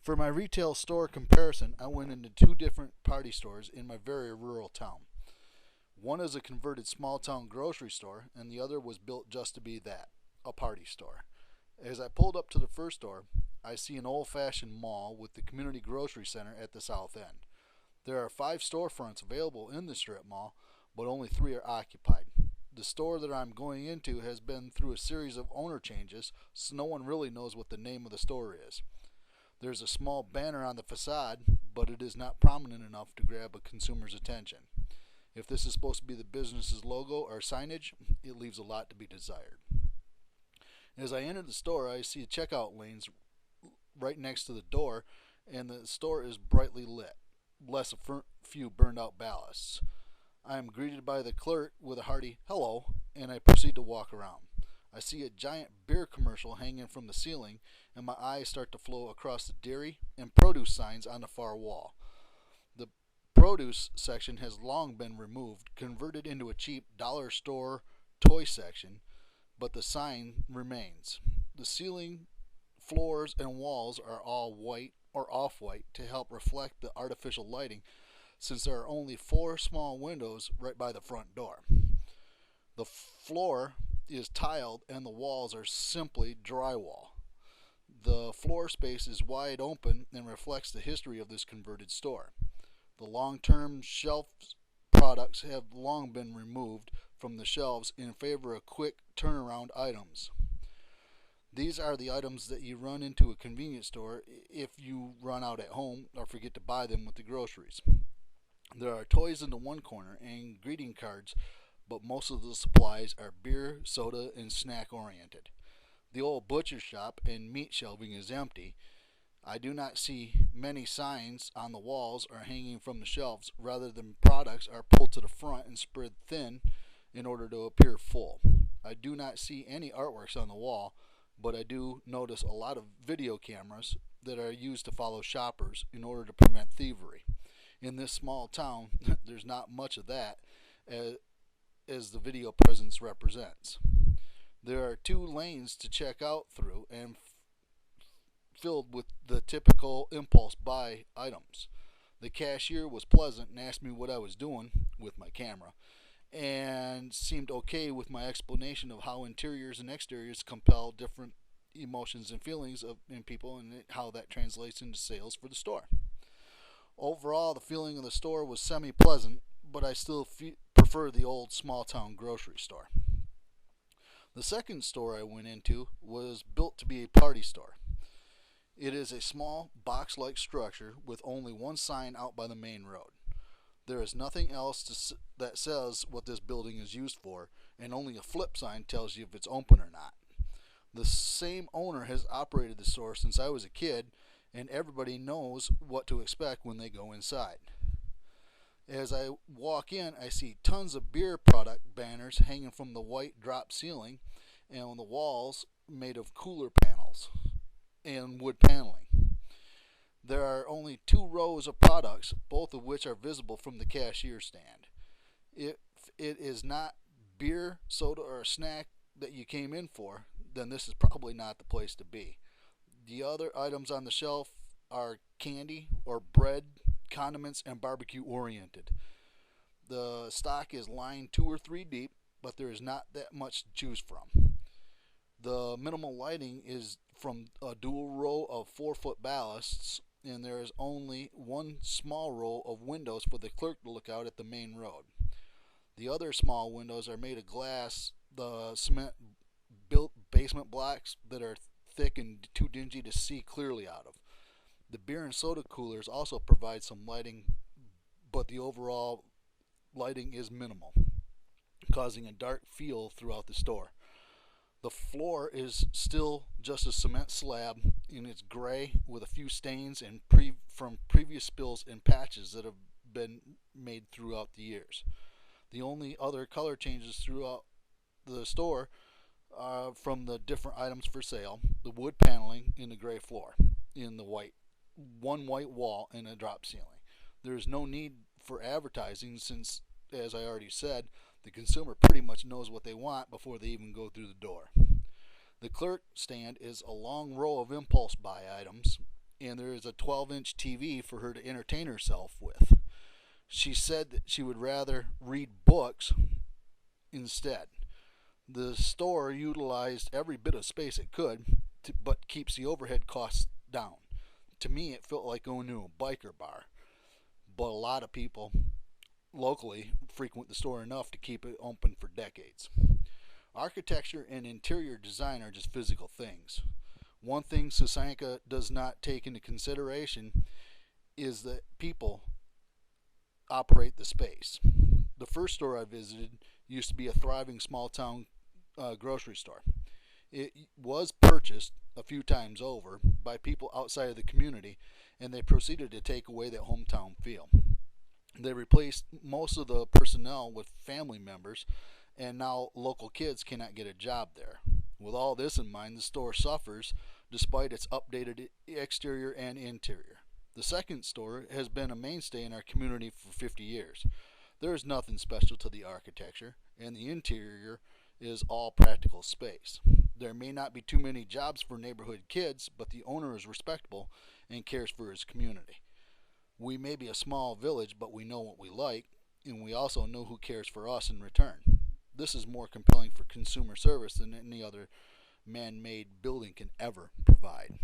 For my retail store comparison, I went into two different party stores in my very rural town. One is a converted small town grocery store, and the other was built just to be that, a party store. As I pulled up to the first store, I see an old fashioned mall with the community grocery center at the south end. There are 5 storefronts available in the strip mall, but only 3 are occupied. The store that I'm going into has been through a series of owner changes, so no one really knows what the name of the store is. There's a small banner on the facade, but it is not prominent enough to grab a consumer's attention. If this is supposed to be the business's logo or signage, it leaves a lot to be desired. As I enter the store, I see checkout lanes right next to the door, and the store is brightly lit, less a few burned out ballasts. I am greeted by the clerk with a hearty hello, and I proceed to walk around. I see a giant beer commercial hanging from the ceiling, and my eyes start to flow across the dairy and produce signs on the far wall. The produce section has long been removed, converted into a cheap dollar store toy section, but the sign remains. The ceiling, floors, and walls are all white or off-white to help reflect the artificial lighting, since there are only 4 small windows right by the front door. The floor is tiled and the walls are simply drywall. The floor space is wide open and reflects the history of this converted store. The long-term shelf products have long been removed from the shelves in favor of quick turnaround items. These are the items that you run into a convenience store if you run out at home or forget to buy them with the groceries. There are toys in the one corner and greeting cards, but most of the supplies are beer, soda, and snack oriented. The old butcher shop and meat shelving is empty. I do not see many signs on the walls or hanging from the shelves, rather than products are pulled to the front and spread thin in order to appear full. I do not see any artworks on the wall, but I do notice a lot of video cameras that are used to follow shoppers in order to prevent thievery. In this small town, there's not much of that, as the video presence represents. There are 2 lanes to check out through and filled with the typical impulse buy items. The cashier was pleasant and asked me what I was doing with my camera, and seemed okay with my explanation of how interiors and exteriors compel different emotions and feelings in people, and how that translates into sales for the store. Overall, the feeling of the store was semi-pleasant, but I still prefer the old small-town grocery store. The second store I went into was built to be a party store. It is a small, box-like structure with only one sign out by the main road. There is nothing else that says what this building is used for, and only a flip sign tells you if it's open or not. The same owner has operated the store since I was a kid, and everybody knows what to expect when they go inside. As I walk in, I see tons of beer product banners hanging from the white drop ceiling, and on the walls made of cooler panels and wood paneling. There are only 2 rows of products, both of which are visible from the cashier stand. If it is not beer, soda, or a snack that you came in for, then this is probably not the place to be. The other items on the shelf are candy or bread, condiments, and barbecue oriented. The stock is lined 2 or 3 deep, but there is not that much to choose from. The minimal lighting is from a dual row of 4-foot ballasts, and there is only one small row of windows for the clerk to look out at the main road. The other small windows are made of glass, the cement built basement blocks that are thick and too dingy to see clearly out of. The beer and soda coolers also provide some lighting, but the overall lighting is minimal, causing a dark feel throughout the store. The floor is still just a cement slab, and it's gray with a few stains and from previous spills and patches that have been made throughout the years. The only other color changes throughout the store from the different items for sale: the wood paneling in the gray floor, in the one white wall, and a drop ceiling. There is no need for advertising since, as I already said, the consumer pretty much knows what they want before they even go through the door. The clerk stand is a long row of impulse buy items and there is a 12-inch TV for her to entertain herself with. She said that she would rather read books instead. The store utilized every bit of space it could, but keeps the overhead costs down. To me, it felt like going to a biker bar, but a lot of people locally frequent the store enough to keep it open for decades. Architecture and interior design are just physical things. One thing Sasanka does not take into consideration is that people operate the space. The first store I visited used to be a thriving small town grocery store. It was purchased a few times over by people outside of the community, and they proceeded to take away that hometown feel. They replaced most of the personnel with family members, and now local kids cannot get a job there. With all this in mind, the store suffers despite its updated exterior and interior. The second store has been a mainstay in our community for 50 years. There is nothing special to the architecture, and the interior is all practical space. There may not be too many jobs for neighborhood kids, but the owner is respectable and cares for his community. We may be a small village, but we know what we like, and we also know who cares for us in return. This is more compelling for consumer service than any other man-made building can ever provide.